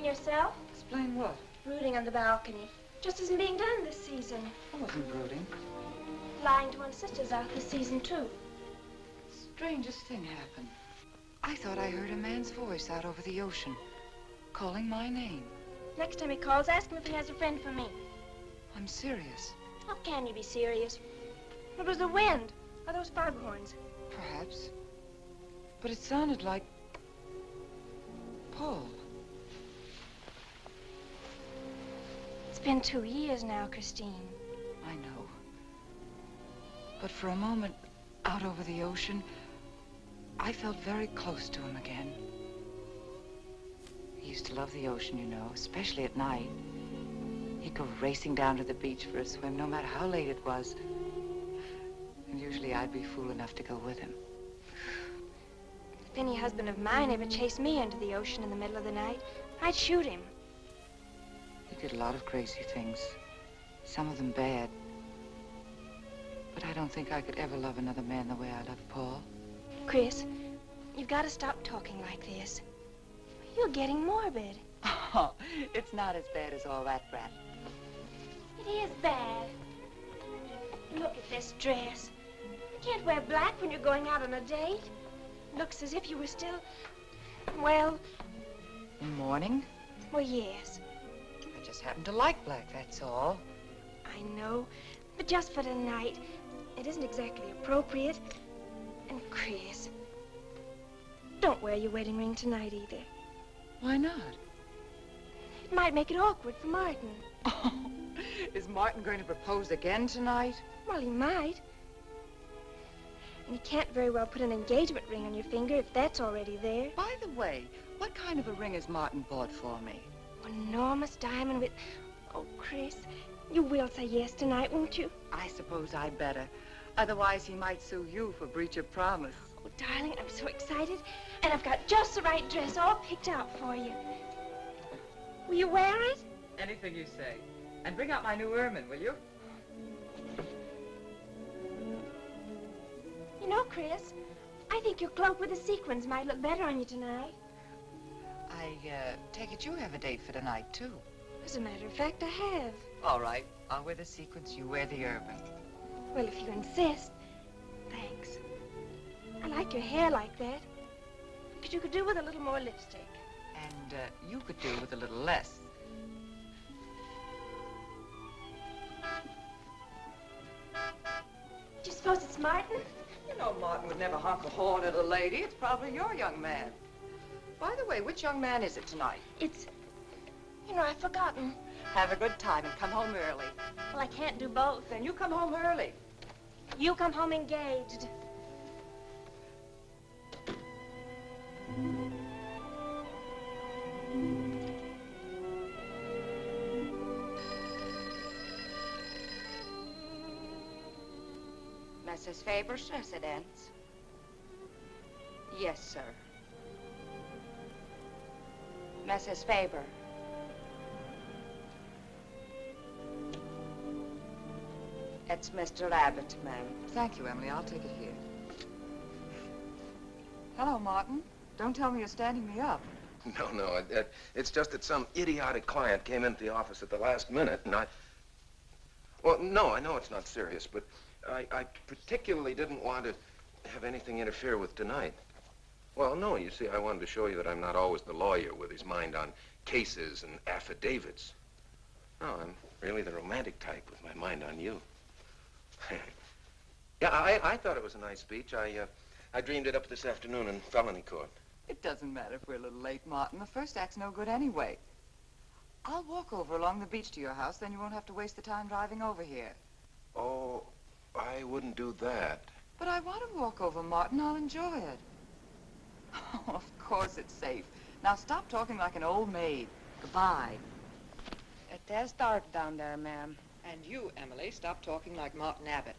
explain yourself? Explain what? Brooding on the balcony. Just isn't being done this season. I wasn't brooding. Lying to one's sisters out this season, too. Strangest thing happened. I thought I heard a man's voice out over the ocean, calling my name. Next time he calls, ask him if he has a friend for me. I'm serious. How can you be serious? It was the wind, or those foghorns. Perhaps. But it sounded like Paul. It's been 2 years now, Christine. I know. But for a moment, out over the ocean, I felt very close to him again. He used to love the ocean, you know, especially at night. He'd go racing down to the beach for a swim, no matter how late it was. And usually I'd be fool enough to go with him. If any husband of mine ever chased me into the ocean in the middle of the night, I'd shoot him. He did a lot of crazy things, some of them bad. But I don't think I could ever love another man the way I love Paul. Chris, you've got to stop talking like this. You're getting morbid. Oh, it's not as bad as all that, Brat. It is bad. Look at this dress. You can't wear black when you're going out on a date. Looks as if you were still, well... In mourning? Well, yes. I just happen to like black, that's all. I know, but just for tonight, it isn't exactly appropriate. And Chris, don't wear your wedding ring tonight either. Why not? It might make it awkward for Martin. Oh, is Martin going to propose again tonight? Well, he might. And you can't very well put an engagement ring on your finger if that's already there. By the way, what kind of a ring has Martin bought for me? An enormous diamond with... Oh, Chris, you will say yes tonight, won't you? I suppose I'd better. Otherwise, he might sue you for breach of promise. Oh, darling, I'm so excited. And I've got just the right dress all picked out for you. Will you wear it? Anything you say. And bring out my new ermine, will you? You know, Chris, I think your cloak with the sequins might look better on you tonight. I take it you have a date for tonight, too. As a matter of fact, I have. All right. I'll wear the sequins, you wear the ermine. Well, if you insist. Thanks. I like your hair like that. But you could do with a little more lipstick. And you could do with a little less. Do you suppose it's Martin? You know Martin would never honk a horn at a lady. It's probably your young man. By the way, which young man is it tonight? It's... You know, I've forgotten. Have a good time and come home early. Well, I can't do both. Then you come home early. You come home engaged. Mrs. Faber's residence? Yes, sir. Mrs. Faber. It's Mr. Abbott, ma'am. Thank you, Emily. I'll take it here. Hello, Martin. Don't tell me you're standing me up. No, it's just that some idiotic client came into the office at the last minute, and Well, no, I know it's not serious, but I particularly didn't want to have anything interfere with tonight. Well, no, you see, I wanted to show you that I'm not always the lawyer with his mind on cases and affidavits. No, I'm really the romantic type with my mind on you. Yeah, I thought it was a nice speech. I dreamed it up this afternoon in felony court. It doesn't matter if we're a little late, Martin. The first act's no good anyway. I'll walk over along the beach to your house, then you won't have to waste the time driving over here. Oh, I wouldn't do that. But I want to walk over, Martin. I'll enjoy it. Oh, of course it's safe. Now stop talking like an old maid. Goodbye. It has dark down there, ma'am. And you, Emily, stop talking like Martin Abbott.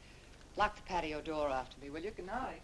Lock the patio door after me, will you? Good night.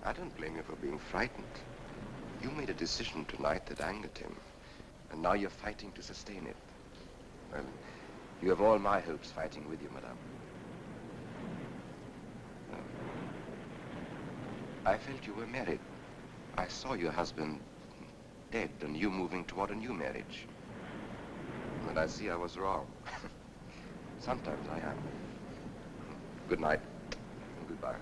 I don't blame you for being frightened. You made a decision tonight that angered him, and now you're fighting to sustain it. Well, you have all my hopes fighting with you, madame. I felt you were married. I saw your husband dead and you moving toward a new marriage. And I see I was wrong. Sometimes I am. Good night and goodbye.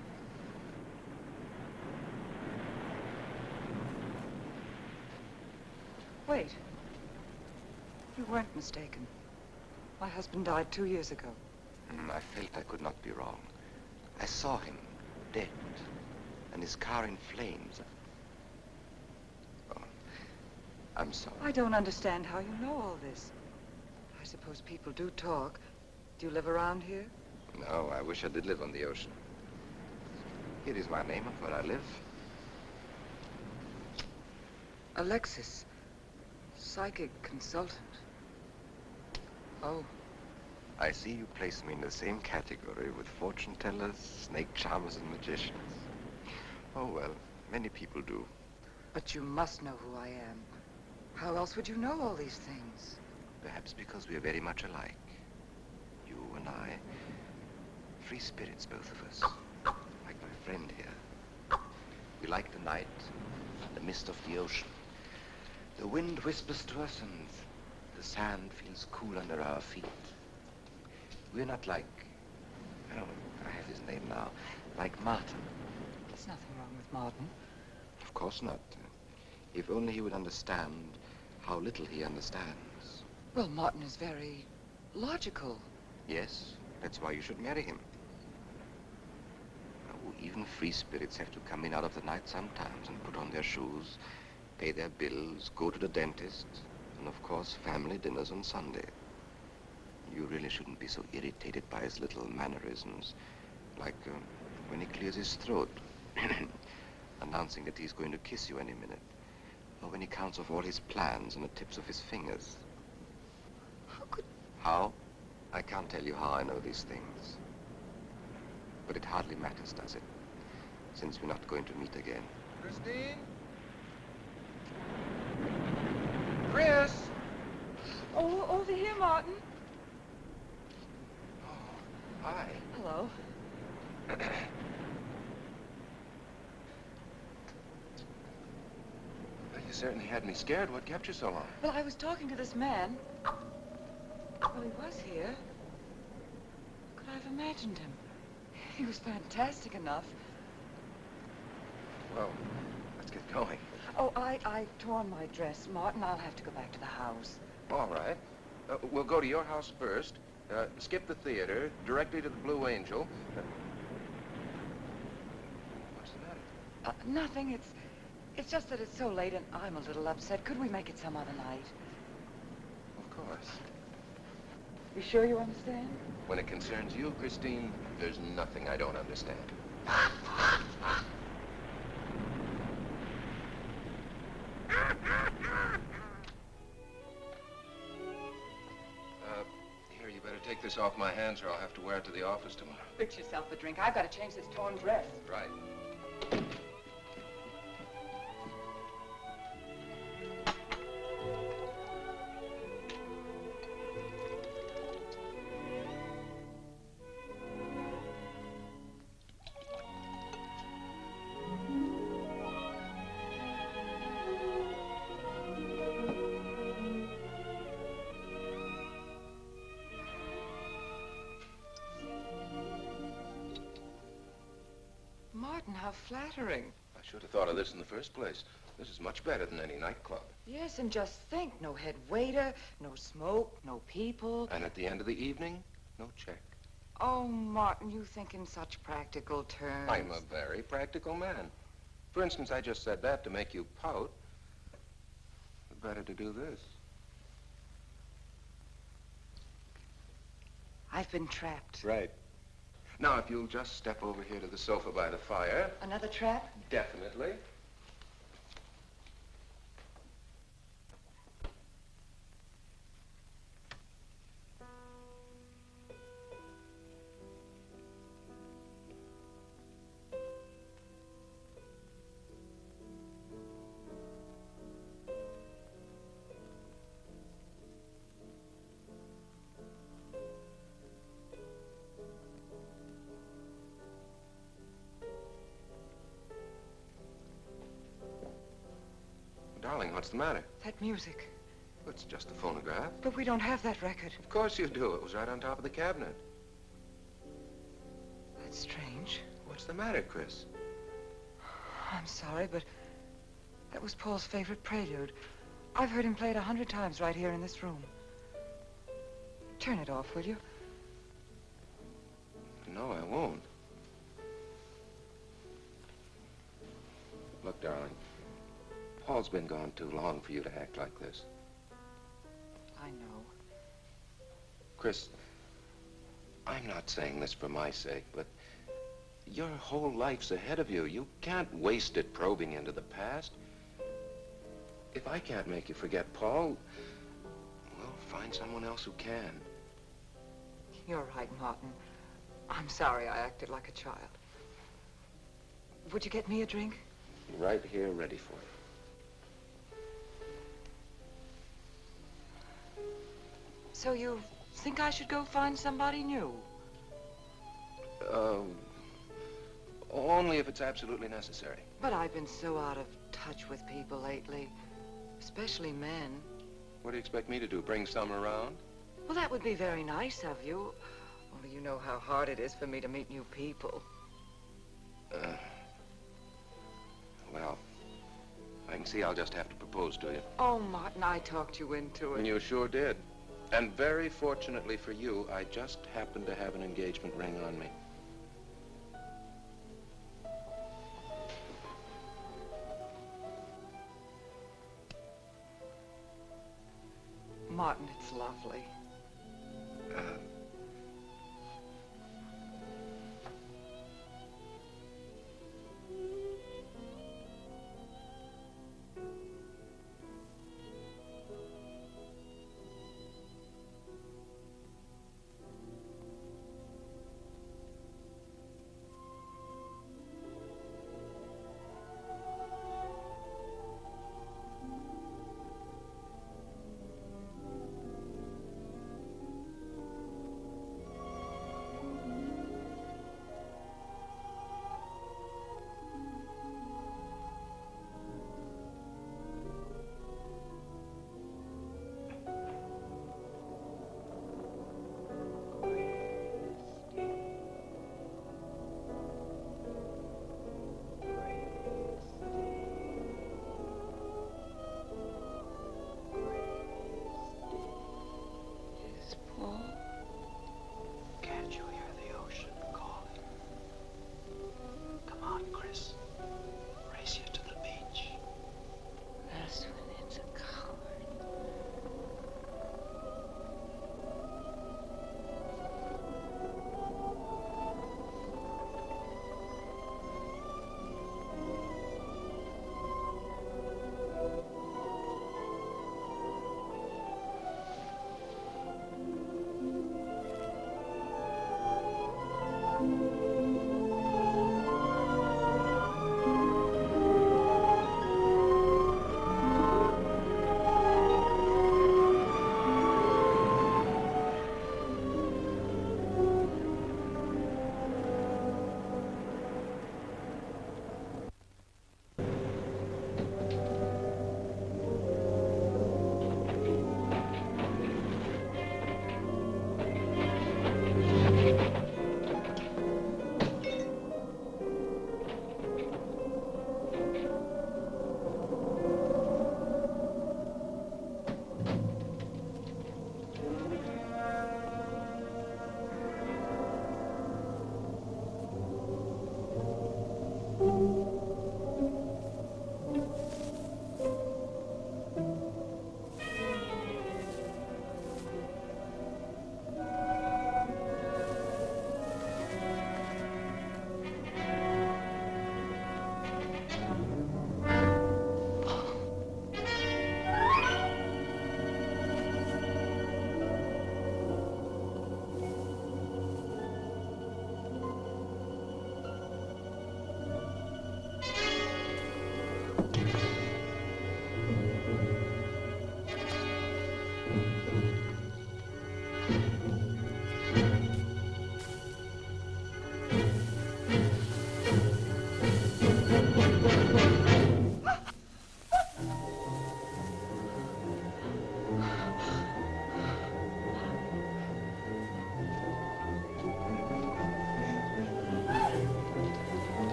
Wait. You weren't mistaken. My husband died 2 years ago. I felt I could not be wrong. I saw him dead and his car in flames. Oh, I'm sorry. I don't understand how you know all this. I suppose people do talk. Do you live around here? No, I wish I did live on the ocean. Here is my name of where I live. Alexis, psychic consultant. Oh. I see you place me in the same category with fortune tellers, snake charmers, and magicians. Oh, well, many people do. But you must know who I am. How else would you know all these things? Perhaps because we are very much alike. You and I. Free spirits, both of us. Like my friend here. We like the night, the mist of the ocean. The wind whispers to us and the sand feels cool under our feet. We're not like, oh, I have his name now, like Martin. There's nothing wrong with Martin. Of course not. If only he would understand how little he understands. Well, Martin is very logical. Yes, that's why you should marry him. Oh, even free spirits have to come in out of the night sometimes and put on their shoes, pay their bills, go to the dentist, and of course, family dinners on Sunday. You really shouldn't be so irritated by his little mannerisms, like when he clears his throat, announcing that he's going to kiss you any minute, or when he counts off all his plans on the tips of his fingers. How? I can't tell you how I know these things. But it hardly matters, does it? Since we're not going to meet again. Christine? Chris! Oh, over here, Martin. Hi. Hello. Well, you certainly had me scared. What kept you so long? Well, I was talking to this man. Well, he was here. Could I have imagined him? He was fantastic enough. Well, let's get going. Oh, I tore on my dress, Martin. I'll have to go back to the house. All right. We'll go to your house first. Skip the theater, directly to the Blue Angel. What's the matter? Nothing. It's just that it's so late and I'm a little upset. Could we make it some other night? Of course. You sure you understand? When it concerns you, Christine, there's nothing I don't understand. Here, you better take this off my hands or I'll have to wear it to the office tomorrow. Fix yourself a drink. I've got to change this torn dress. Right. Martin, how flattering. I should have thought of this in the first place. This is much better than any nightclub. Yes, and just think, no head waiter, no smoke, no people. And at the end of the evening, no check. Oh, Martin, you think in such practical terms. I'm a very practical man. For instance, I just said that to make you pout. Better to do this. I've been trapped. Right. Now, if you'll just step over here to the sofa by the fire. Another trap? Definitely. What's the matter? That music. It's just a phonograph. But we don't have that record. Of course you do. It was right on top of the cabinet. That's strange. What's the matter, Chris? I'm sorry, but that was Paul's favorite prelude. I've heard him play it 100 times right here in this room. Turn it off, will you? No, I won't. Look, darling, Paul's been gone too long for you to act like this. I know. Chris, I'm not saying this for my sake, but your whole life's ahead of you. You can't waste it probing into the past. If I can't make you forget Paul, well, find someone else who can. You're right, Martin. I'm sorry I acted like a child. Would you get me a drink? Right here, ready for you. So you think I should go find somebody new? Only if it's absolutely necessary. But I've been so out of touch with people lately, especially men. What do you expect me to do, bring some around? Well, that would be very nice of you. Only you know how hard it is for me to meet new people. Well, I can see I'll just have to propose to you. Oh, Martin, I talked you into it. And you sure did. And very fortunately for you, I just happened to have an engagement ring on me. Martin, it's lovely.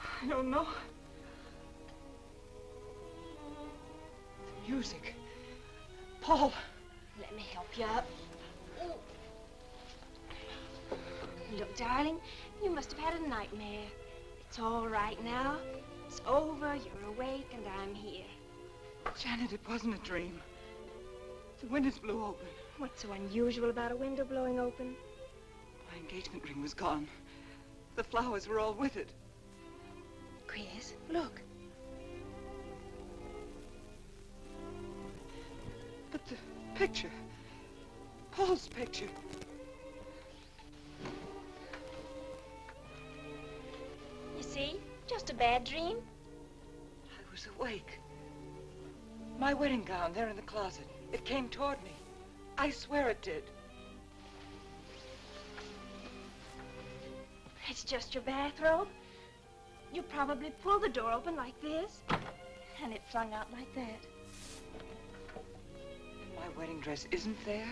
I don't know. The music. Paul. Let me help you up. Look, darling, you must have had a nightmare. It's all right now. It's over, you're awake, and I'm here. Janet, it wasn't a dream. The windows blew open. What's so unusual about a window blowing open? My engagement ring was gone. The flowers were all with it. Chris, look. But the picture. Paul's picture. You see? Just a bad dream. I was awake. My wedding gown there in the closet. It came toward me. I swear it did. It's just your bathrobe. You probably pulled the door open like this, and it flung out like that. And my wedding dress isn't there?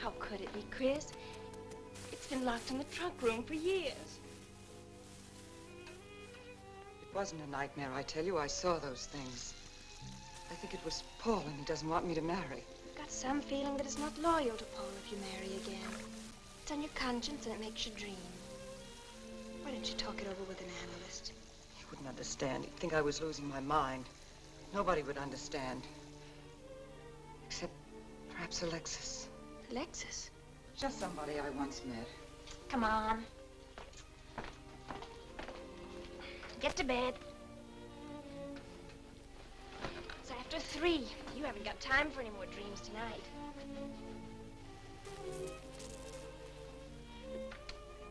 How could it be, Chris? It's been locked in the trunk room for years. It wasn't a nightmare, I tell you. I saw those things. I think it was Paul, and he doesn't want me to marry. I've got some feeling that it's not loyal to Paul if you marry again. It's on your conscience, and it makes you dream. Why don't you talk it over with an analyst? He wouldn't understand. He'd think I was losing my mind. Nobody would understand. Except perhaps Alexis. Alexis? Just somebody I once met. Come on. Get to bed. It's after 3. You haven't got time for any more dreams tonight.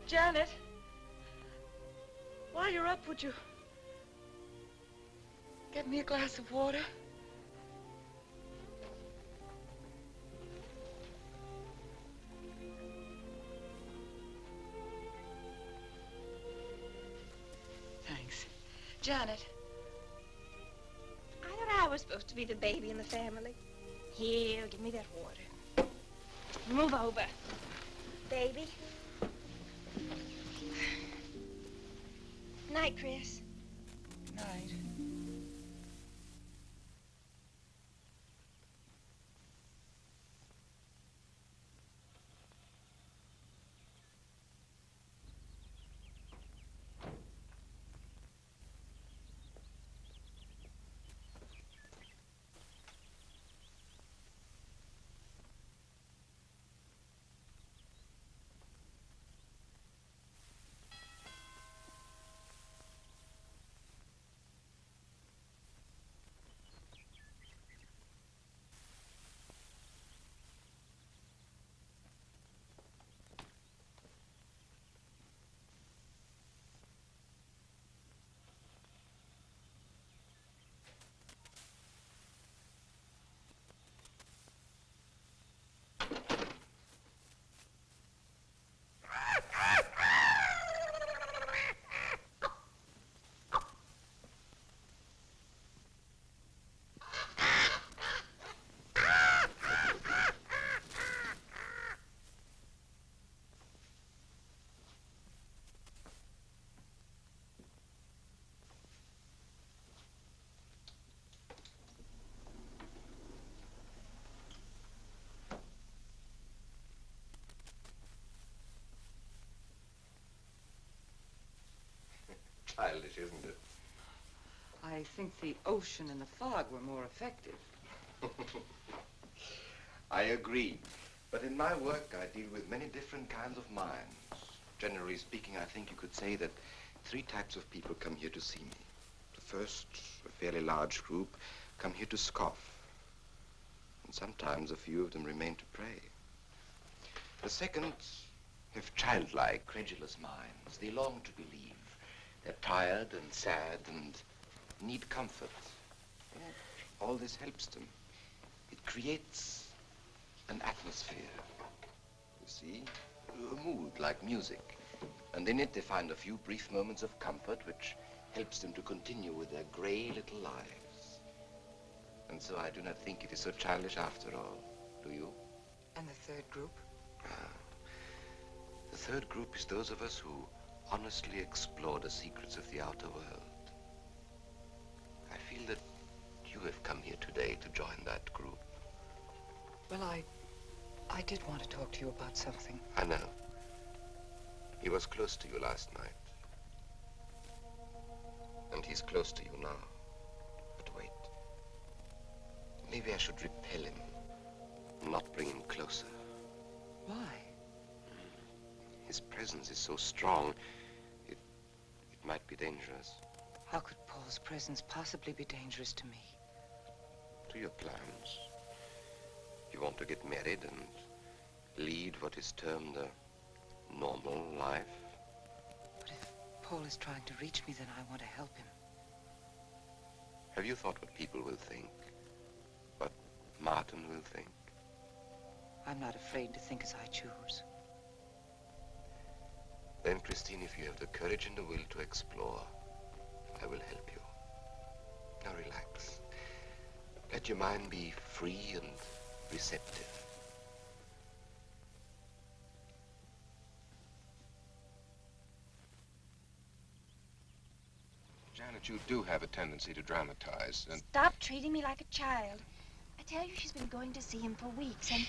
Janet, while you're up, would you get me a glass of water? Thanks. Janet. I thought I was supposed to be the baby in the family. Here, give me that water. Move over. Baby. Night, Chris. Night. Childish, isn't it? I think the ocean and the fog were more effective. I agree. But in my work, I deal with many different kinds of minds. Generally speaking, I think you could say that 3 types of people come here to see me. The first, a fairly large group, come here to scoff. And sometimes a few of them remain to pray. The second have childlike, credulous minds. They long to believe. They're tired and sad and need comfort. And all this helps them. It creates an atmosphere, you see, a mood like music. And in it they find a few brief moments of comfort which helps them to continue with their gray little lives. And so I do not think it is so childish after all, do you? And the third group? The third group is those of us who honestly explore the secrets of the outer world. I feel that you have come here today to join that group. Well, I did want to talk to you about something. I know. He was close to you last night. And he's close to you now. But wait. Maybe I should repel him, not bring him closer. Why? His presence is so strong, it might be dangerous. How could Paul's presence possibly be dangerous to me? To your plans. You want to get married and lead what is termed a normal life. But if Paul is trying to reach me, then I want to help him. Have you thought what people will think? What Martin will think? I'm not afraid to think as I choose. Then, Christine, if you have the courage and the will to explore, I will help you. Now relax. Let your mind be free and receptive. Janet, you do have a tendency to dramatize, and... Stop treating me like a child. I tell you, she's been going to see him for weeks, and...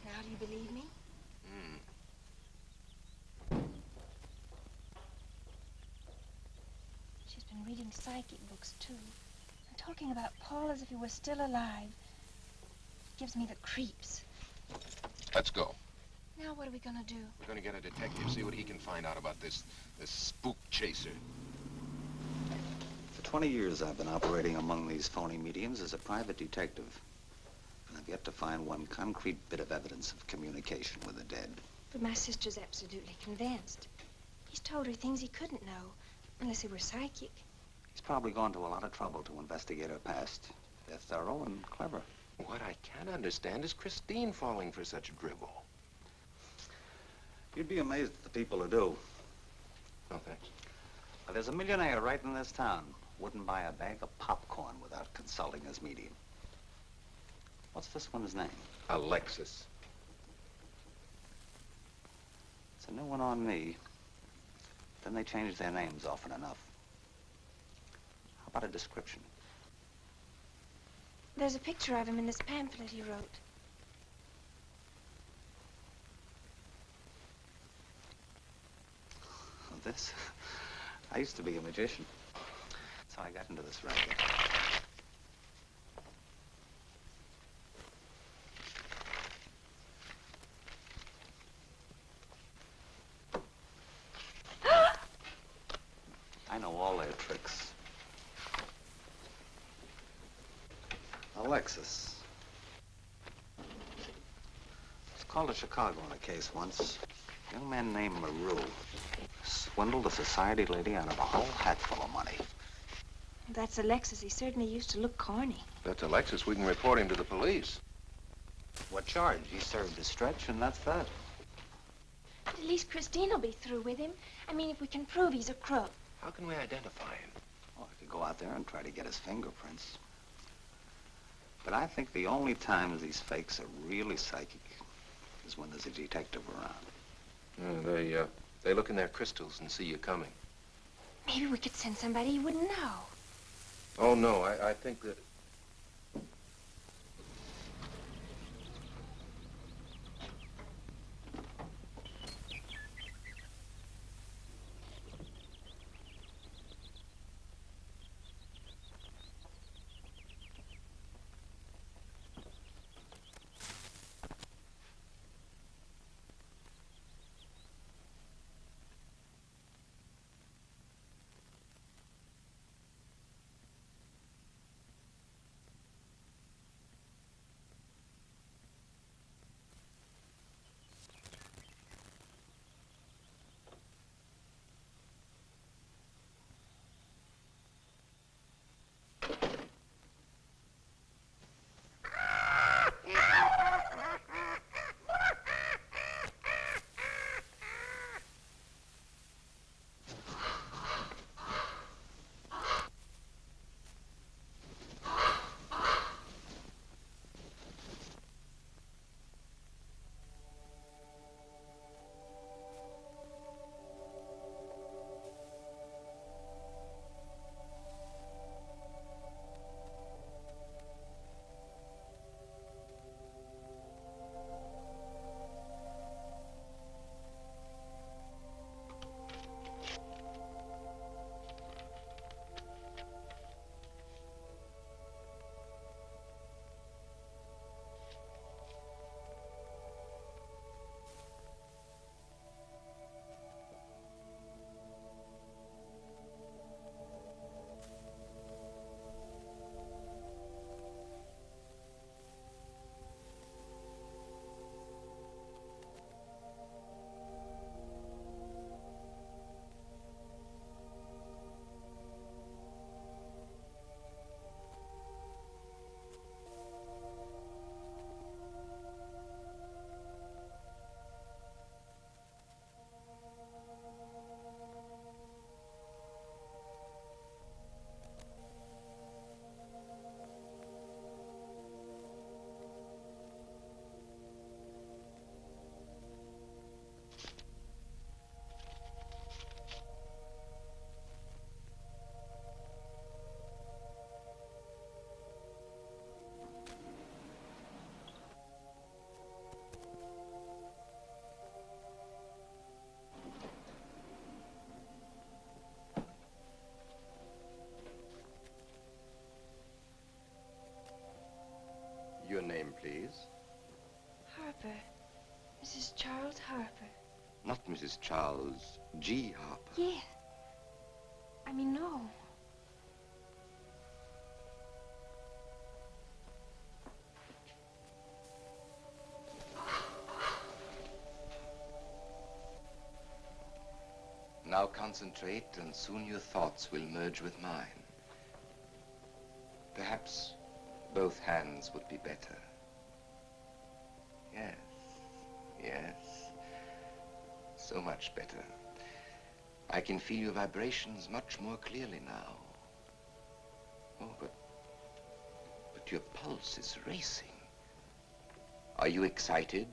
Now do you believe me? She's been reading psychic books, too. And talking about Paul as if he were still alive. It gives me the creeps. Let's go. Now what are we gonna do? We're gonna get a detective, see what he can find out about this spook chaser. For 20 years, I've been operating among these phony mediums as a private detective. And I've yet to find one concrete bit of evidence of communication with the dead. But my sister's absolutely convinced. He's told her things he couldn't know, unless he were psychic. He's probably gone to a lot of trouble to investigate her past. They're thorough and clever. What I can't understand is Christine falling for such drivel. You'd be amazed at the people who do. No, thanks. Well, there's a millionaire right in this town. Wouldn't buy a bag of popcorn without consulting his medium. What's this one's name? Alexis. It's a new one on me. Then they change their names often enough. How about a description? There's a picture of him in this pamphlet he wrote. This? I used to be a magician. That's how I got into this racket. I know all their tricks. Alexis. I was called to Chicago on a case once. A young man named Muriel swindled a society lady out of a whole hatful of money. That's Alexis. He certainly used to look corny. That's Alexis. We can report him to the police. What charge? He served his stretch, and that's that. But at least Christine will be through with him. I mean, if we can prove he's a crook. How can we identify him? Well, I could go out there and try to get his fingerprints. But I think the only times these fakes are really psychic is when there's a detective around. They look in their crystals and see you coming. Maybe we could send somebody you wouldn't know. Oh, no, I think that... not Mrs. Charles G. Harper. Yeah. I mean, no. Now concentrate, and soon your thoughts will merge with mine. Perhaps both hands would be better. Yes, yes. So much better. I can feel your vibrations much more clearly now. Oh, but your pulse is racing. Are you excited?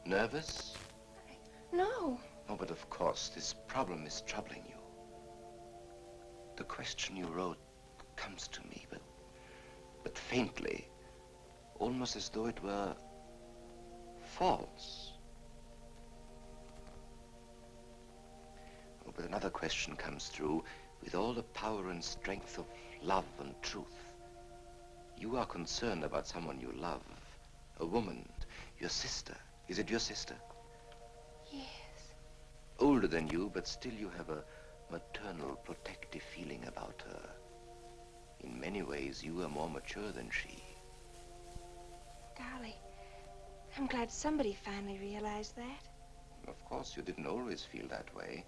Nervous? No. Oh, but of course, this problem is troubling you. The question you wrote comes to me, but faintly, almost as though it were false. Oh, but another question comes through with all the power and strength of love and truth. You are concerned about someone you love, a woman, your sister. Is it your sister? Yes. Older than you, but still you have a maternal, protective feeling about her. In many ways, you are more mature than she. Golly, I'm glad somebody finally realized that. Of course, you didn't always feel that way.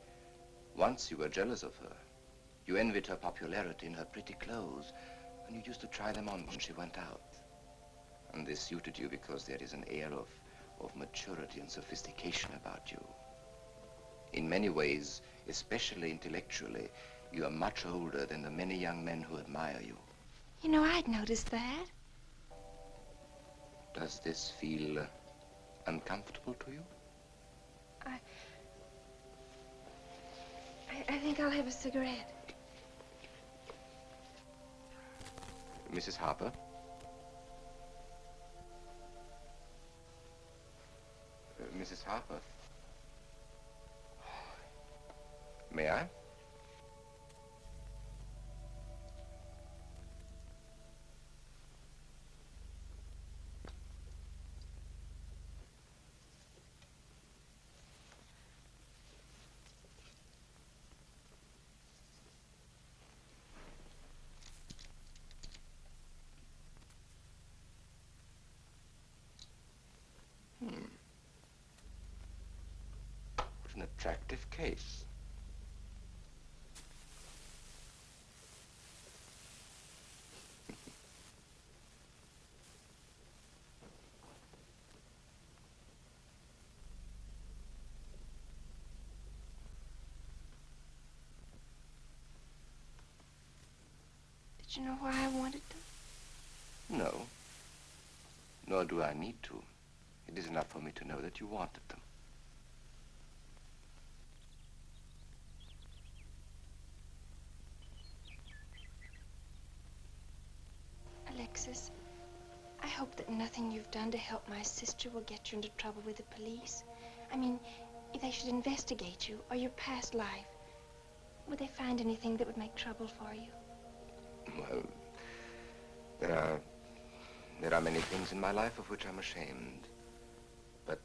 Once you were jealous of her. You envied her popularity in her pretty clothes, and you used to try them on when she went out. And this suited you because there is an air of maturity and sophistication about you. In many ways, especially intellectually, you are much older than the many young men who admire you. You know, I'd noticed that. Does this feel uncomfortable to you? I think I'll have a cigarette. Mrs. Harper? Mrs. Harper? May I? What an attractive case. Did you know why I wanted them? No. Nor do I need to. It is enough for me to know that you wanted them. Alexis, I hope that nothing you've done to help my sister will get you into trouble with the police. I mean, if they should investigate you or your past life, would they find anything that would make trouble for you? Well, there are many things in my life of which I'm ashamed. But,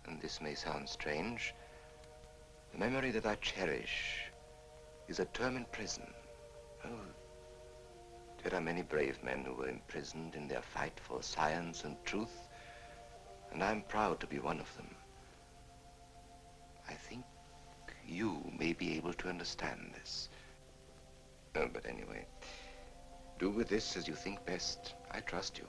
and this may sound strange, the memory that I cherish is a term in prison. Oh, there are many brave men who were imprisoned in their fight for science and truth, and I'm proud to be one of them. I think you may be able to understand this. But anyway, do with this as you think best. I trust you.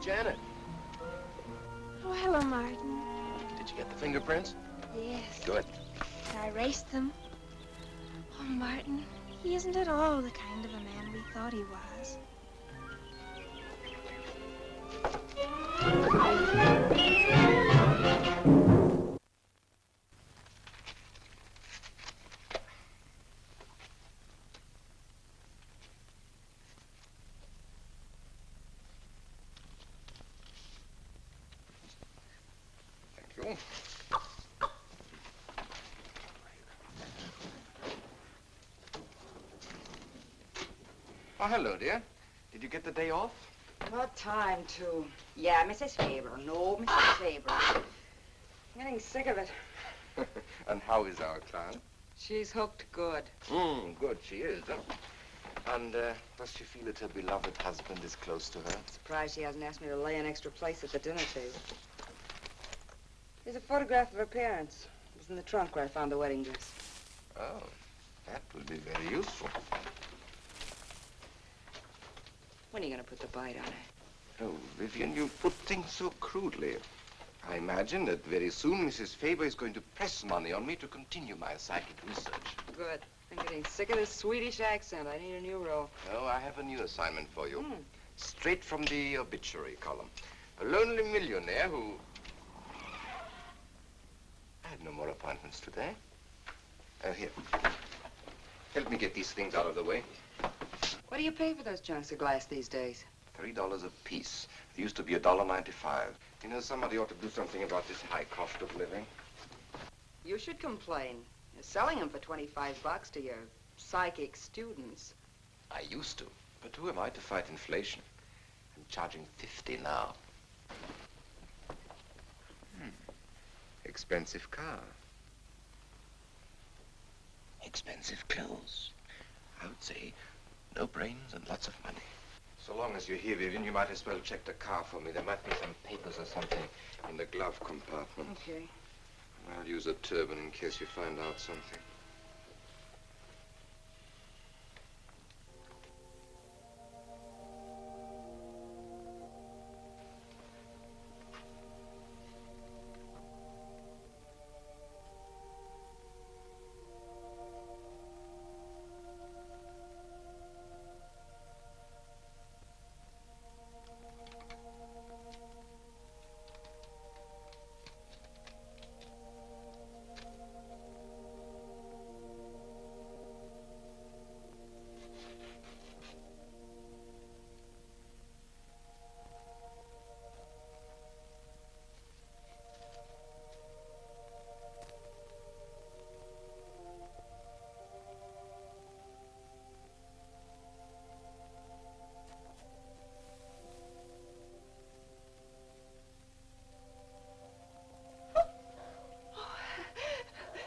Janet, Oh, hello, Martin. did you get the fingerprints? Yes. Good. I erased them. Oh, Martin, he isn't at all the kind of a man we thought he was. Thank you. Oh, hello, dear. Did you get the day off? What time, too? Yeah, Mrs. Faber. No, Mrs. Faber. I'm getting sick of it. And how is our client? She's hooked good. Good, she is. And does she feel that her beloved husband is close to her? Surprised she hasn't asked me to lay an extra place at the dinner table. Here's a photograph of her parents. It was in the trunk where I found the wedding dress. Oh, that will be very useful. When are you going to put the bite on it? Oh, Vivian, you put things so crudely. I imagine that very soon Mrs. Faber is going to press money on me to continue my psychic research. Good. I'm getting sick of this Swedish accent. I need a new role. Oh, I have a new assignment for you. Straight from the obituary column. A lonely millionaire who... I had no more appointments today. Here. Help me get these things out of the way. What do you pay for those chunks of glass these days? $3 a piece. It used to be $1.95. You know, somebody ought to do something about this high cost of living. You should complain. You're selling them for 25 bucks to your psychic students. I used to. But who am I to fight inflation? I'm charging 50 now. Expensive car. Expensive clothes. I would say no brains and lots of money. So long as you're here, Vivian, you might as well check the car for me. There might be some papers or something in the glove compartment. Okay. I'll use a turban in case you find out something.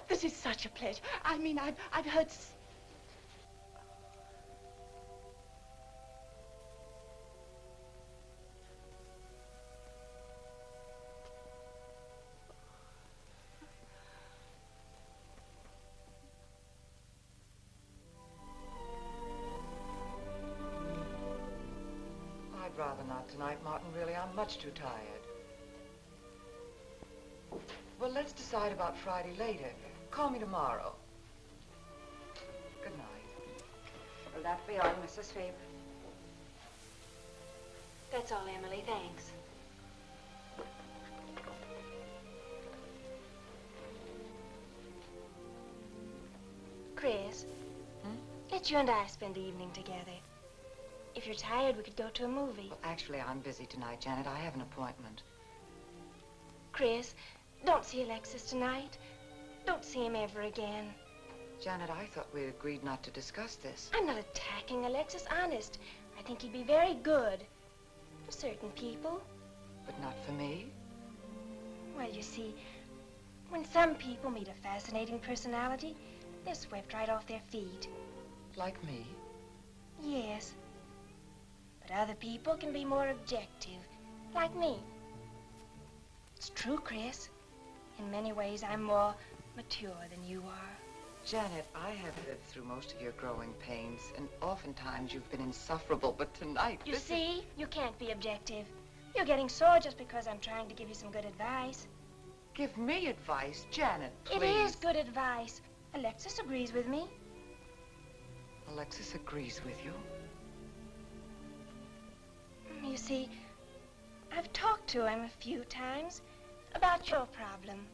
This is such a pleasure. I mean, I've heard... I'd rather not tonight, Martin, really. I'm much too tired. Well, let's decide about Friday later. Call me tomorrow. Good night. Will that be all, Mrs. Faber? That's all, Emily. Thanks. Chris, let you and I spend the evening together. If you're tired, we could go to a movie. Well, actually, I'm busy tonight, Janet. I have an appointment. Chris, don't see Alexis tonight. Don't see him ever again. Janet, I thought we agreed not to discuss this. I'm not attacking Alexis, honest. I think he'd be very good for certain people. But not for me? Well, you see, when some people meet a fascinating personality, they're swept right off their feet. Like me? Yes. But other people can be more objective, like me. It's true, Chris. In many ways, I'm more mature than you are. Janet, I have lived through most of your growing pains, and oftentimes you've been insufferable, but tonight... You see, you can't be objective. You're getting sore just because I'm trying to give you some good advice. Give me advice, Janet, please. It is good advice. Alexis agrees with me. Alexis agrees with you? You see, I've talked to him a few times about your problem.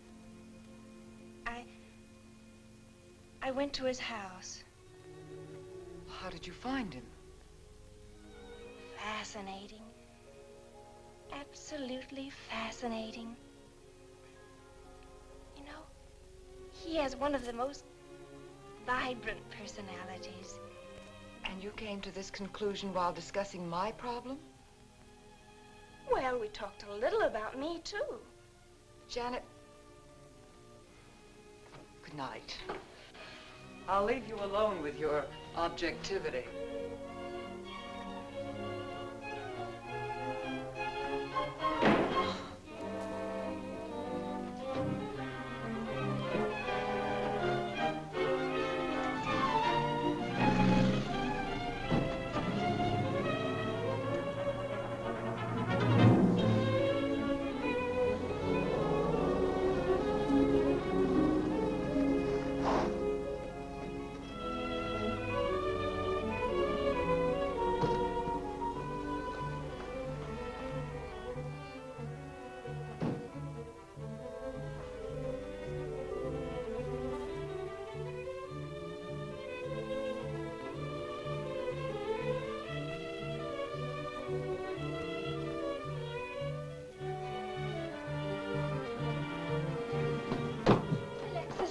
I went to his house. How did you find him? Fascinating. Absolutely fascinating. You know, he has one of the most vibrant personalities. And you came to this conclusion while discussing my problem? Well, we talked a little about me, too. Janet, good night. I'll leave you alone with your objectivity.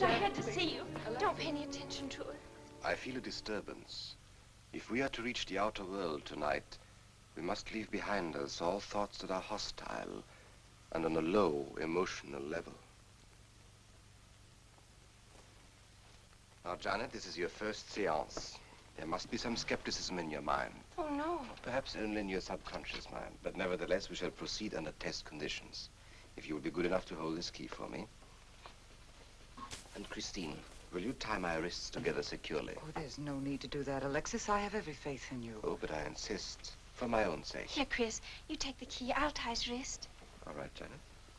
I had to see you. Don't pay any attention to her. I feel a disturbance. If we are to reach the outer world tonight, we must leave behind us all thoughts that are hostile and on a low emotional level. Now, Janet, this is your first seance. There must be some skepticism in your mind. Oh, no. Perhaps only in your subconscious mind, but nevertheless, we shall proceed under test conditions. If you will be good enough to hold this key for me. And Christine, will you tie my wrists together securely? Oh, there's no need to do that, Alexis. I have every faith in you. Oh, but I insist, for my own sake. Here, Chris, you take the key. I'll tie his wrist. All right, Janet.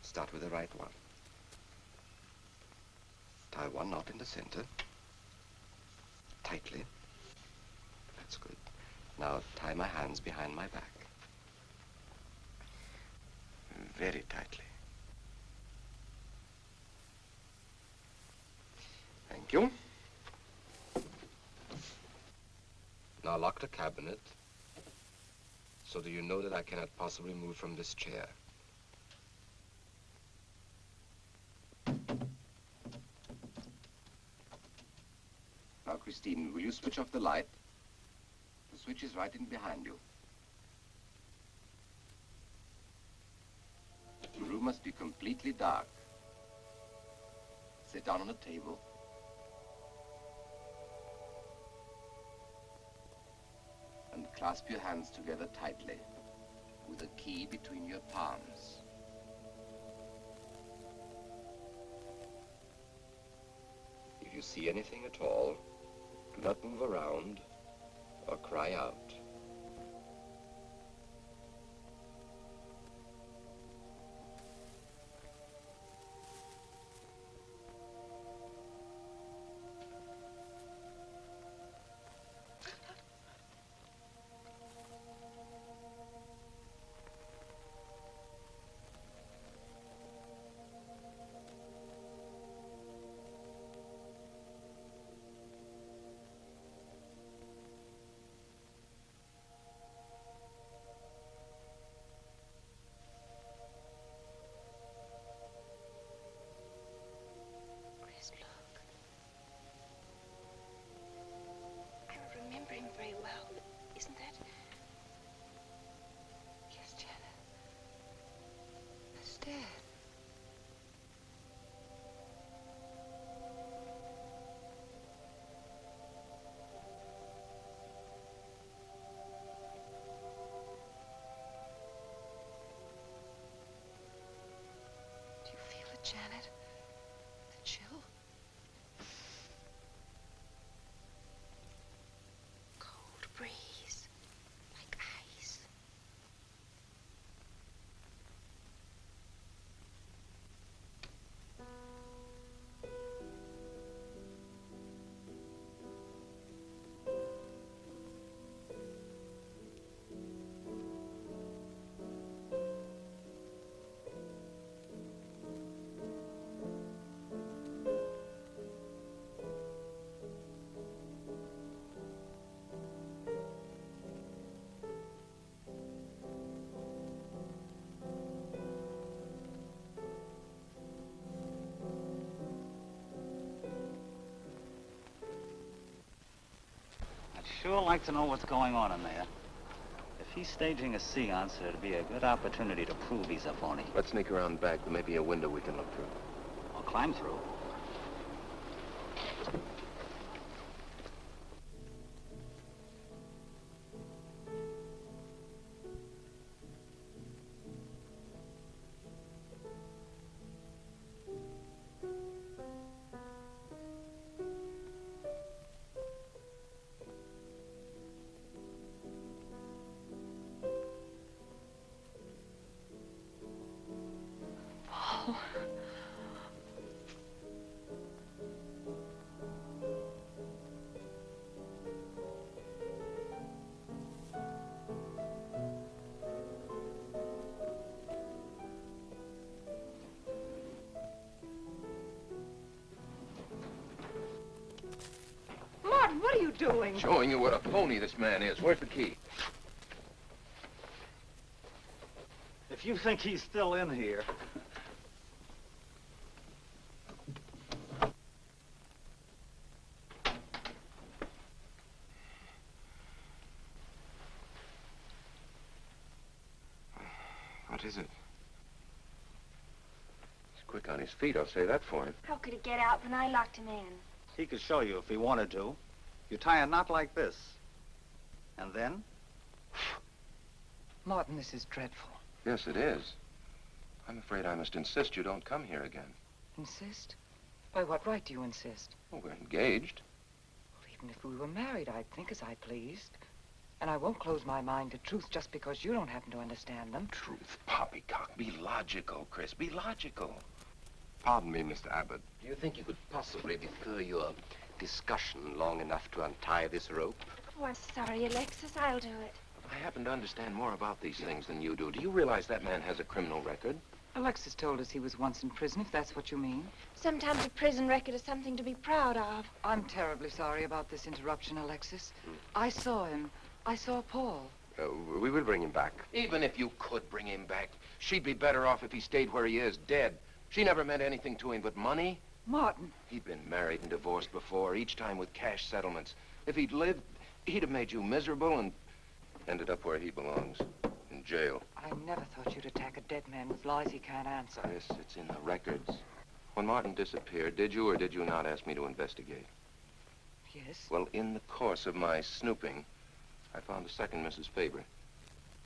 Start with the right one. Tie one knot in the center. Tightly. That's good. Now tie my hands behind my back. Very tightly. Thank you. Now lock the cabinet. So do you know that I cannot possibly move from this chair? Now, Christine, will you switch off the light? The switch is right in behind you. The room must be completely dark. Sit down on a table. And clasp your hands together tightly, with a key between your palms. If you see anything at all, do not move around or cry out. sure like to know what's going on in there. If he's staging a seance, it'd be a good opportunity to prove he's a phony. Let's sneak around back. There may be a window we can look through. I'll climb through. What are you doing? Showing you what a phony this man is. Where's the key? If you think he's still in here... What is it? He's quick on his feet, I'll say that for him. How could he get out when I locked him in? He could show you if he wanted to. You tie a knot like this. And then? Martin, this is dreadful. Yes, it is. I'm afraid I must insist you don't come here again. Insist? By what right do you insist? Well, we're engaged. Well, even if we were married, I'd think as I pleased. And I won't close my mind to truth just because you don't happen to understand them. Truth, poppycock. Be logical, Chris. Be logical. Pardon me, Mr. Abbott. Do you think you could possibly defer your discussion long enough to untie this rope? Oh, I'm sorry, Alexis. I'll do it. I happen to understand more about these things than you do. Do you realize that man has a criminal record? Alexis told us he was once in prison, if that's what you mean. Sometimes a prison record is something to be proud of. I'm terribly sorry about this interruption, Alexis. I saw him. I saw Paul. We will bring him back. Even if you could bring him back, she'd be better off if he stayed where he is, dead. She never meant anything to him but money. Martin. He'd been married and divorced before, each time with cash settlements. If he'd lived, he'd have made you miserable and ended up where he belongs, in jail. I never thought you'd attack a dead man with lies he can't answer. Yes, it's in the records. When Martin disappeared, did you or did you not ask me to investigate? Yes. Well, in the course of my snooping, I found a second Mrs. Faber,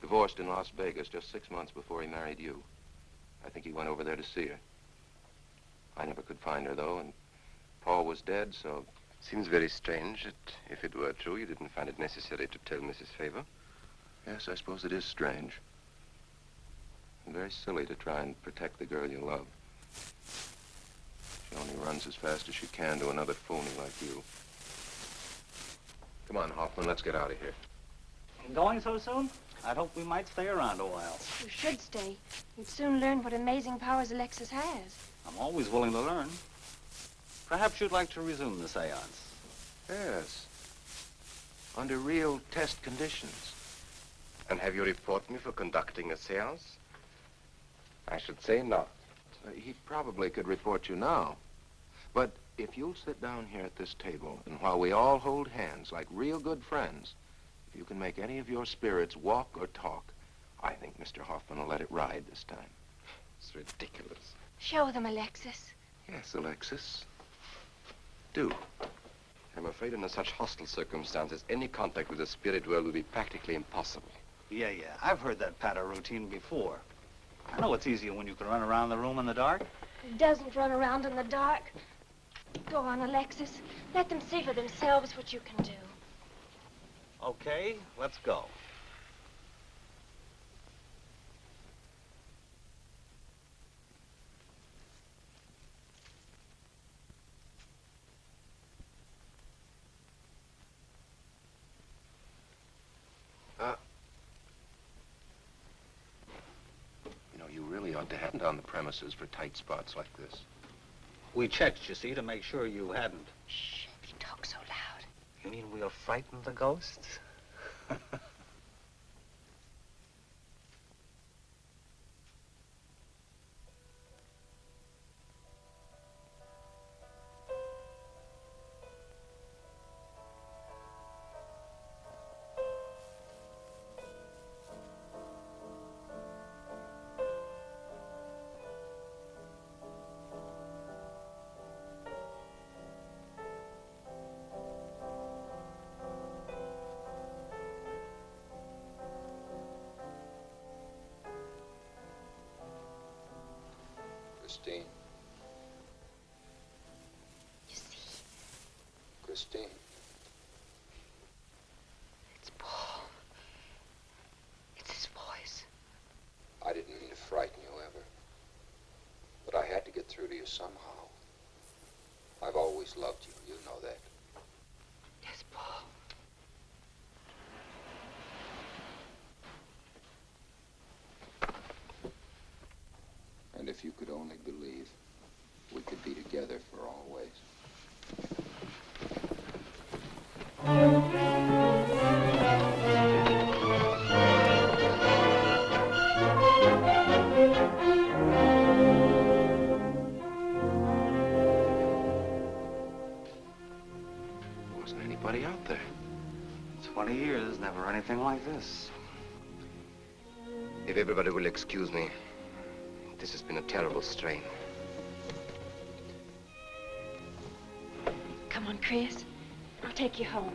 divorced in Las Vegas just 6 months before he married you. I think he went over there to see her. I never could find her, though, and Paul was dead, so... Seems very strange that if it were true, you didn't find it necessary to tell Mrs. Faber. Yes, I suppose it is strange. And very silly to try and protect the girl you love. She only runs as fast as she can to another phony like you. Come on, Hoffman, let's get out of here. Going so soon? I'd hope we might stay around a while. You should stay. You'd soon learn what amazing powers Alexis has. I'm always willing to learn. Perhaps you'd like to resume the seance. Yes. Under real test conditions. And have you report me for conducting a seance? I should say not. He probably could report you now. But if you'll sit down here at this table, and while we all hold hands like real good friends, if you can make any of your spirits walk or talk, I think Mr. Hoffman will let it ride this time. It's ridiculous. Show them, Alexis. Yes, Alexis. Do. I'm afraid under such hostile circumstances, any contact with the spirit world will be practically impossible. Yeah. I've heard that patter routine before. I know it's easier when you can run around the room in the dark. He doesn't run around in the dark. Go on, Alexis. Let them see for themselves what you can do. Okay, let's go. You really ought to have on the premises for tight spots like this. We checked, you see, to make sure you hadn't. Shh, we talk so loud. You mean we'll frighten the ghosts? Christine. You see, Christine. it's Paul. It's his voice. I didn't mean to frighten you ever. But I had to get through to you somehow. I've always loved you. You know that. Yes, Paul. And if you could only believe, we could be together for always. Wasn't anybody out there. 20 years, never anything like this. If everybody will excuse me, this has been a terrible strain. Come on, Chris. I'll take you home.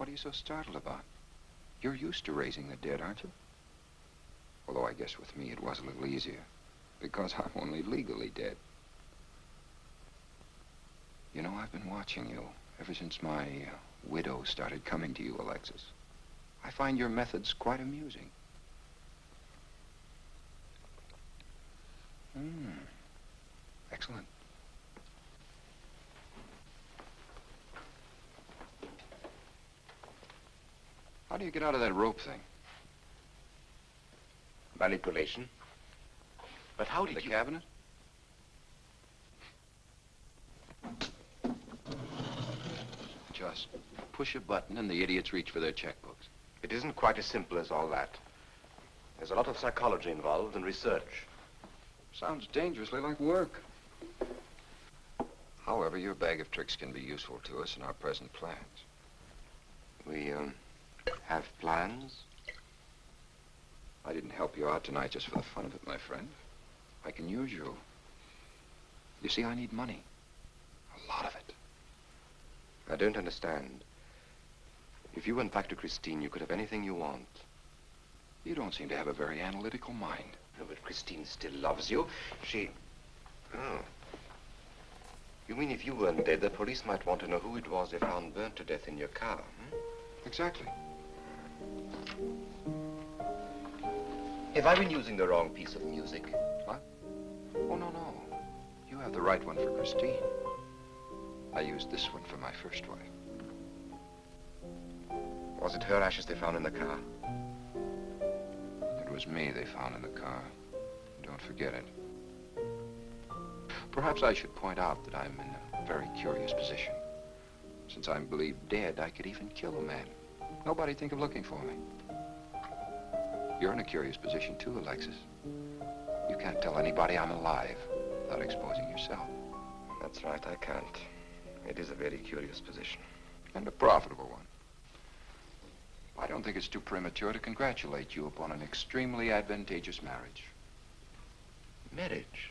What are you so startled about? You're used to raising the dead, aren't you? Although I guess with me it was a little easier, because I'm only legally dead. You know, I've been watching you ever since my widow started coming to you, Alexis. I find your methods quite amusing. Excellent. How do you get out of that rope thing? Manipulation. But how In did the you... cabinet? Just push a button and the idiots reach for their checkbooks. It isn't quite as simple as all that. There's a lot of psychology involved and research. Sounds dangerously like work. However, your bag of tricks can be useful to us in our present plans. We, have plans? I didn't help you out tonight just for the fun of it, my friend. I can use you. You see, I need money. A lot of it. I don't understand. If you went back to Christine, you could have anything you want. You don't seem to have a very analytical mind. No, but Christine still loves you. She... Oh. You mean if you weren't dead, the police might want to know who it was they found burnt to death in your car, hmm? Exactly. Have I been using the wrong piece of music? What? Oh, no, no. You have the right one for Christine. I used this one for my first wife. Was it her ashes they found in the car? It was me they found in the car. Don't forget it. Perhaps I should point out that I'm in a very curious position. Since I'm believed dead, I could even kill a man. Nobody'd think of looking for me. You're in a curious position too, Alexis. You can't tell anybody I'm alive without exposing yourself. That's right, I can't. It is a very curious position. And a profitable one. I don't think it's too premature to congratulate you upon an extremely advantageous marriage. Marriage?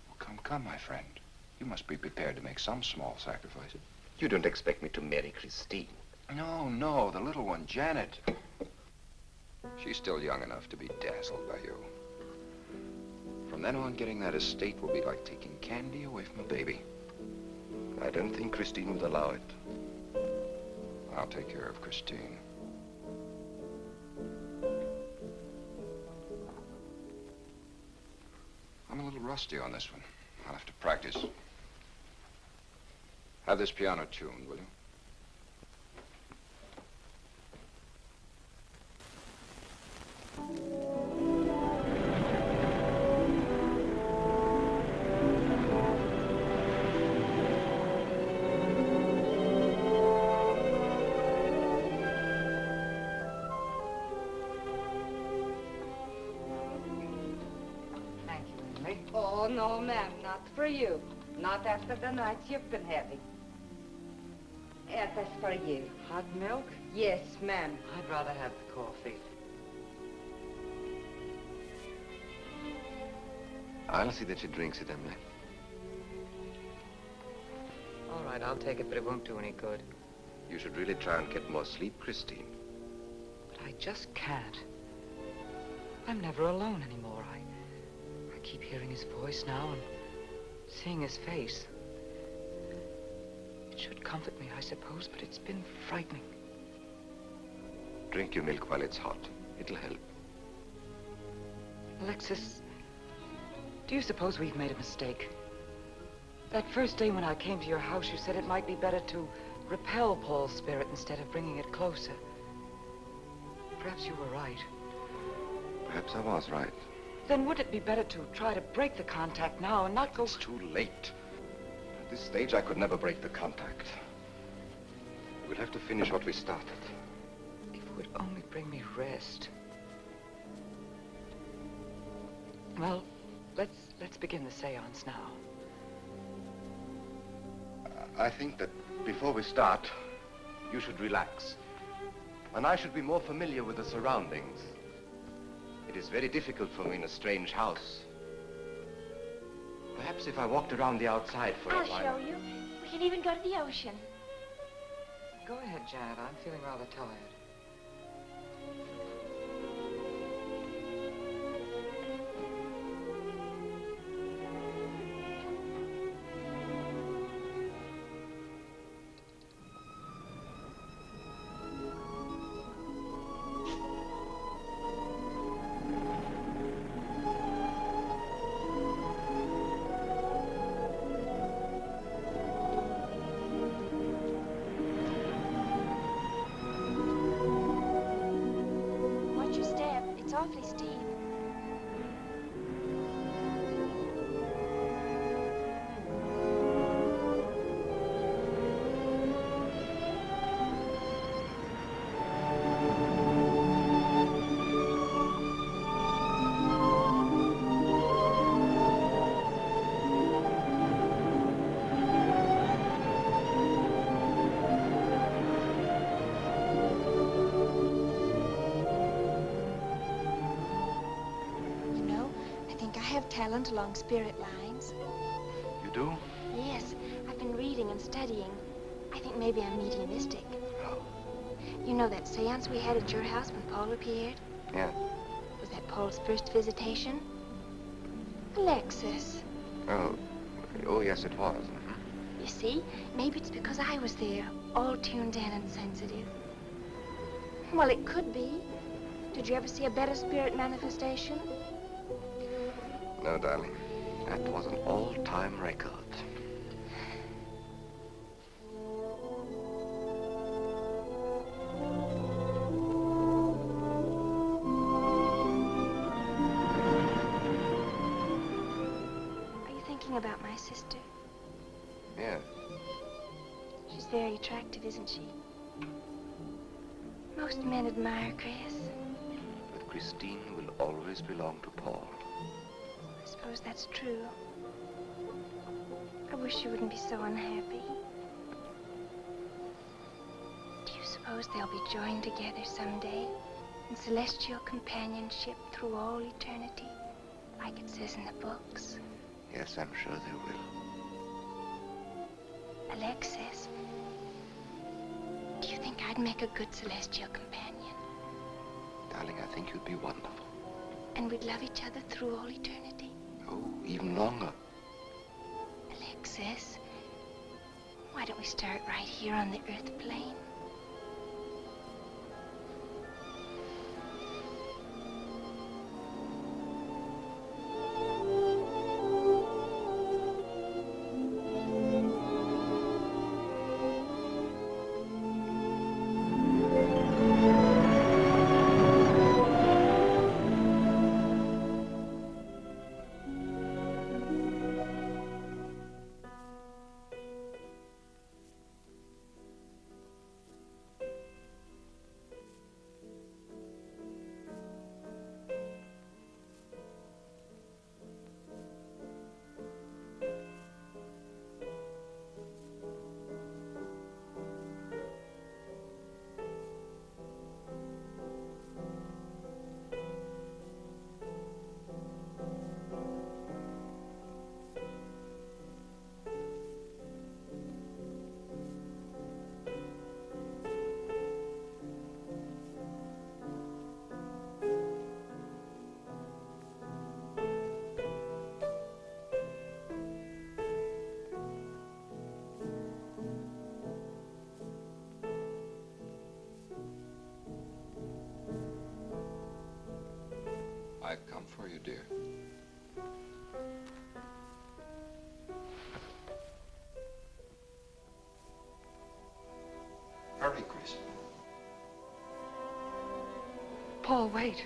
Well, come, my friend. You must be prepared to make some small sacrifices. You don't expect me to marry Christine? No, the little one, Janet. She's still young enough to be dazzled by you. From then on, getting that estate will be like taking candy away from a baby. I don't think Christine would allow it. I'll take care of Christine. I'm a little rusty on this one. I'll have to practice. Have this piano tuned, will you? Oh, no, ma'am, not for you. Not after the nights you've been having. That's for you. Hot milk? Yes, ma'am. I'd rather have the coffee. I'll see that she drinks it, Emily. All right, I'll take it, but it won't do any good. You should really try and get more sleep, Christine. But I just can't. I'm never alone anymore. I keep hearing his voice now and seeing his face. It should comfort me, I suppose, but it's been frightening. Drink your milk while it's hot. It'll help. Alexis, do you suppose we've made a mistake? That first day when I came to your house, you said it might be better to repel Paul's spirit instead of bringing it closer. Perhaps you were right. Perhaps I was right. Then would it be better to try to break the contact now and not go... It's too late. At this stage, I could never break the contact. We'll have to finish what we started. If it would only bring me rest. Well, let's begin the seance now. I think that before we start, you should relax. And I should be more familiar with the surroundings. It is very difficult for me in a strange house. Perhaps if I walked around the outside for a while... I'll show you. We can even go to the ocean. Go ahead, Janet. I'm feeling rather tired. Awfully steep. Talent along spirit lines. You do? Yes, I've been reading and studying. I think maybe I'm mediumistic. Oh. You know that seance we had at your house when Paul appeared? Yeah. Was that Paul's first visitation? Alexis. Oh, yes, it was. Mm-hmm. You see, maybe it's because I was there, all tuned in and sensitive. Well, it could be. Did you ever see a better spirit manifestation? No, darling. That was an all-time record. Are you thinking about my sister? Yeah. She's very attractive, isn't she? Most men admire Chris. But Christine will always belong to Paul. I suppose that's true. I wish you wouldn't be so unhappy. Do you suppose they'll be joined together someday in celestial companionship through all eternity, like it says in the books? Yes, I'm sure they will. Alexis, do you think I'd make a good celestial companion? Darling, I think you'd be wonderful. And we'd love each other through all eternity? Oh, even longer. Alexis, why don't we start right here on the earth plane? I've come for you, dear. Hurry, Chris. Paul, wait.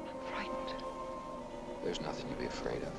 I'm frightened. There's nothing to be afraid of.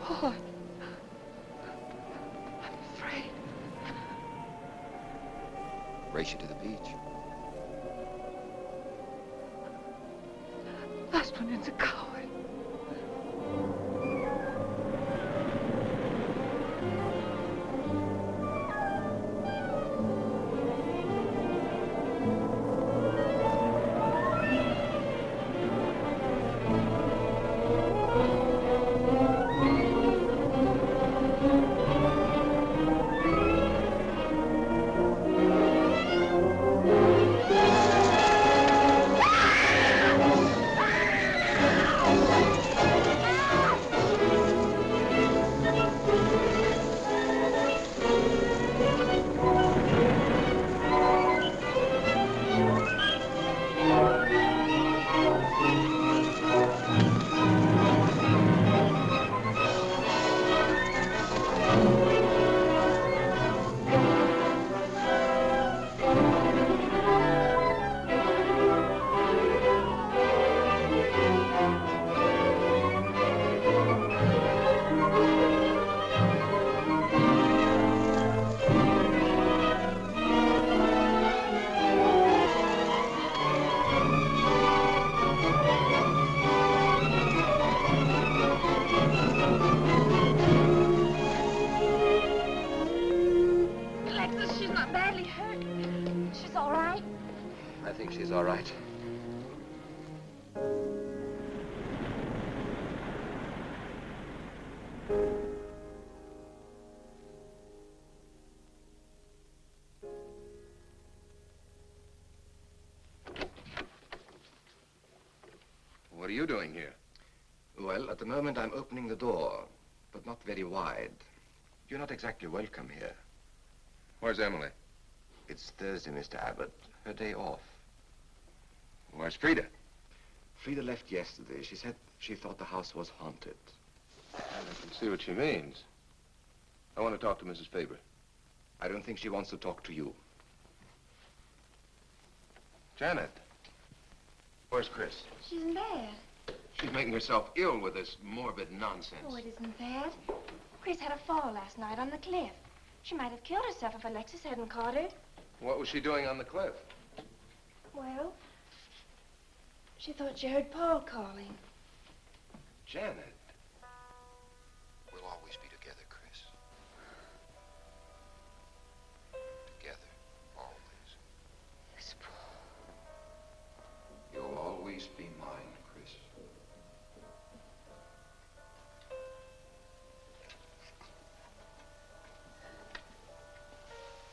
Paul, I'm afraid. Race you to the beach. Last one in's a coward. I think she's all right. What are you doing here? Well, at the moment I'm opening the door, but not very wide. You're not exactly welcome here. Where's Emily? It's Thursday, Mr. Abbott. Her day off. Where's Frida? Frida left yesterday. She said she thought the house was haunted. I can see what she means. I want to talk to Mrs. Faber. I don't think she wants to talk to you. Janet, where's Chris? She's in bed. She's making herself ill with this morbid nonsense. Oh, it isn't that. Chris had a fall last night on the cliff. She might have killed herself if Alexis hadn't caught her. What was she doing on the cliff? Well, she thought she heard Paul calling. Janet. We'll always be together, Chris. Together, always. Yes, Paul. You'll always be mine, Chris.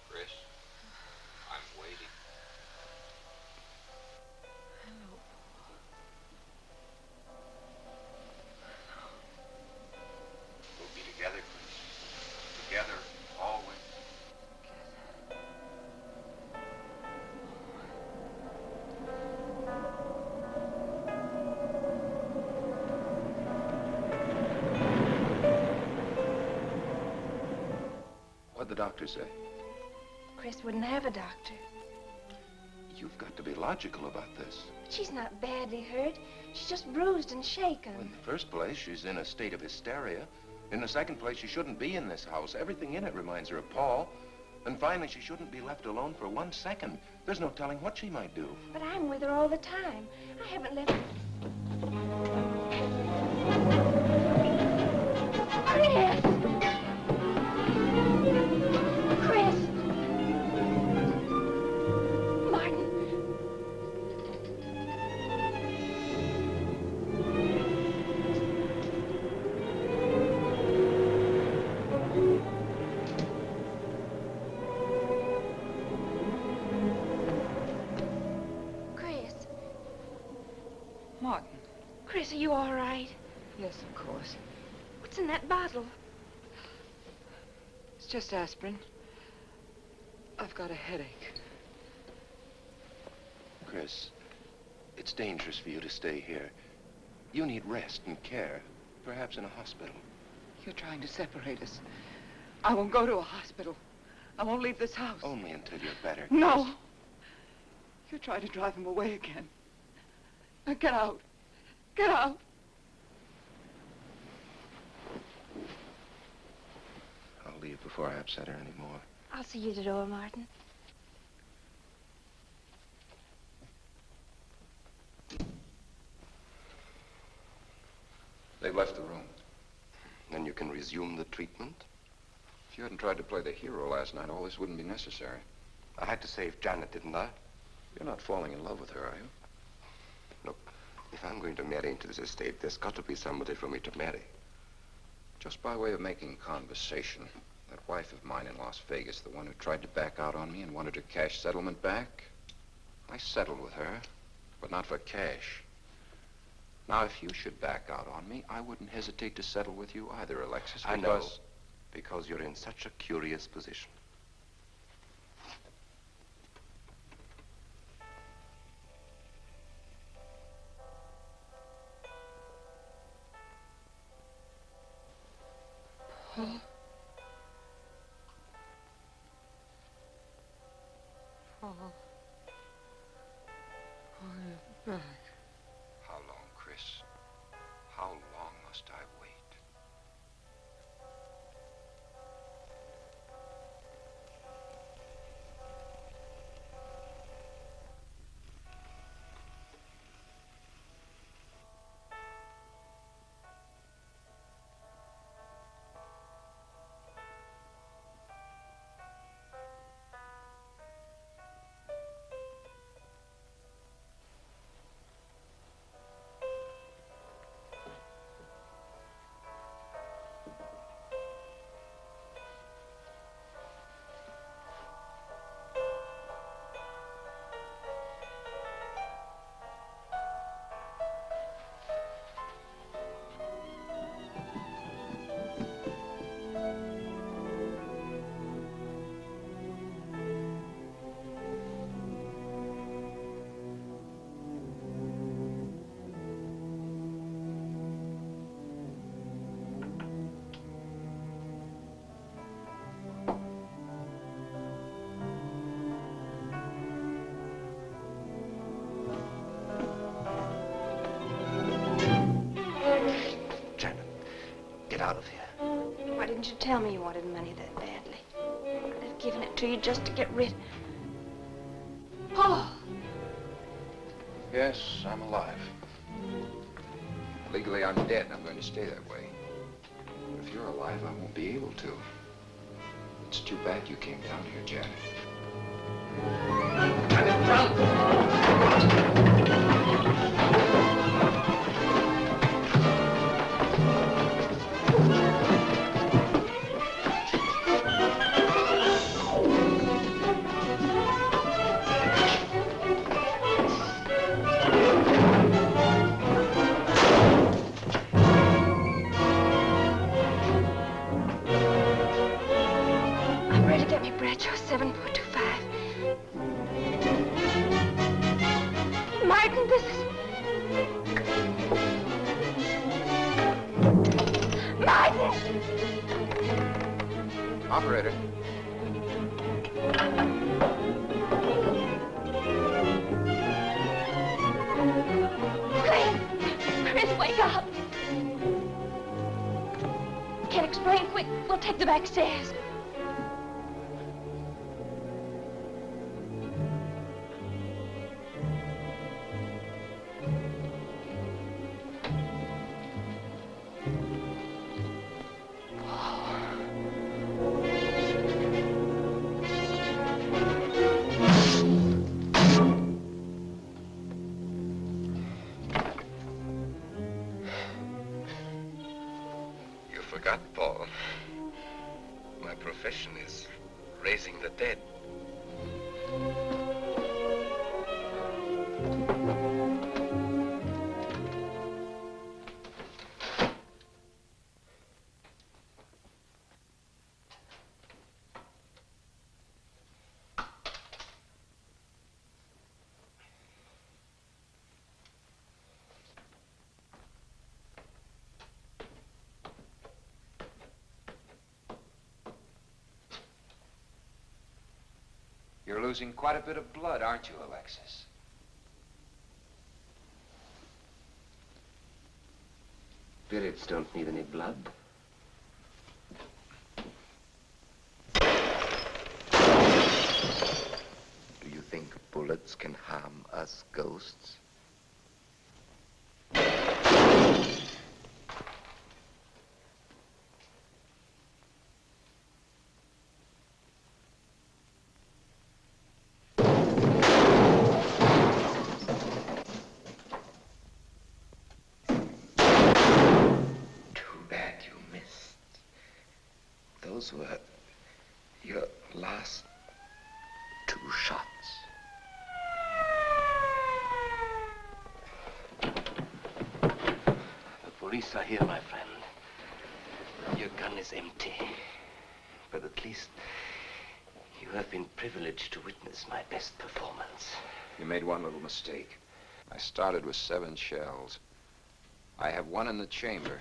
Chris, I'm waiting. Hello, We'll be together, Chris. Together, always. What'd the doctor say? Chris wouldn't have a doctor. You've got to be logical about this. But she's not badly hurt. She's just bruised and shaken. Well, in the first place, she's in a state of hysteria. In the second place, she shouldn't be in this house. Everything in it reminds her of Paul. And finally, she shouldn't be left alone for 1 second. There's no telling what she might do. But I'm with her all the time. I haven't left... Chris! Martin. Chris, are you all right? Yes, of course. What's in that bottle? It's just aspirin. I've got a headache. Chris, it's dangerous for you to stay here. You need rest and care, perhaps in a hospital. You're trying to separate us. I won't go to a hospital. I won't leave this house. Only until you're better. No. Chris. You're trying to drive him away again. Now get out. Get out. I'll leave before I upset her anymore. I'll see you at the door, Martin. They've left the room. Then you can resume the treatment? If you hadn't tried to play the hero last night, all this wouldn't be necessary. I had to save Janet, didn't I? You're not falling in love with her, are you? Look, if I'm going to marry into this estate, there's got to be somebody for me to marry. Just by way of making conversation, that wife of mine in Las Vegas, the one who tried to back out on me and wanted her cash settlement back, I settled with her, but not for cash. Now, if you should back out on me, I wouldn't hesitate to settle with you either, Alexis, because... I know, because you're in such a curious position. Paul. Paul. Oh, you're back. How long, Chris? How long must I wait? Out of here. Why didn't you tell me you wanted money that badly? I'd have given it to you just to get rid... Paul! Yes, I'm alive. Legally, I'm dead, and I'm going to stay that way. But if you're alive, I won't be able to. It's too bad you came down here, Janet. Janet, run! Operator. Chris, wake up. Can't explain. Quick, we'll take the back stairs. Paul. My profession is raising the dead. losing quite a bit of blood, aren't you, Alexis? Spirits don't need any blood. Do you think bullets can harm us ghosts? Those were your last 2 shots. The police are here, my friend. Your gun is empty. But at least you have been privileged to witness my best performance. You made one little mistake. I started with 7 shells. I have 1 in the chamber.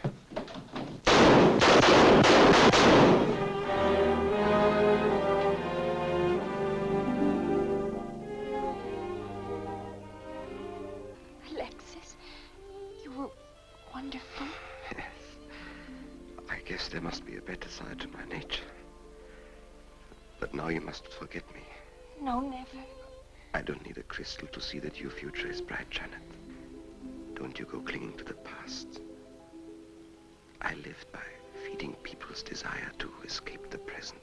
Alexis, you were wonderful. Yes. I guess there must be a better side to my nature. But now you must forget me. No, never. I don't need a crystal to see that your future is bright, Janet. Don't you go clinging to the past. I lived by feeding people's desire to escape the present.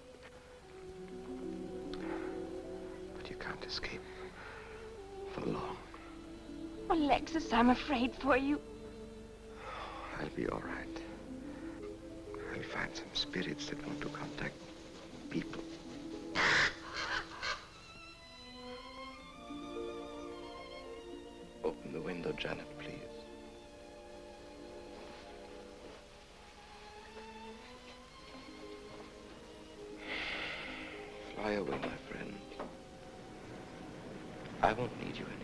But you can't escape for long. Alexis, I'm afraid for you. I'll be all right. I'll find some spirits that want to contact people. Open the window, Janet, please. Fly away, my friend. I won't need you anymore.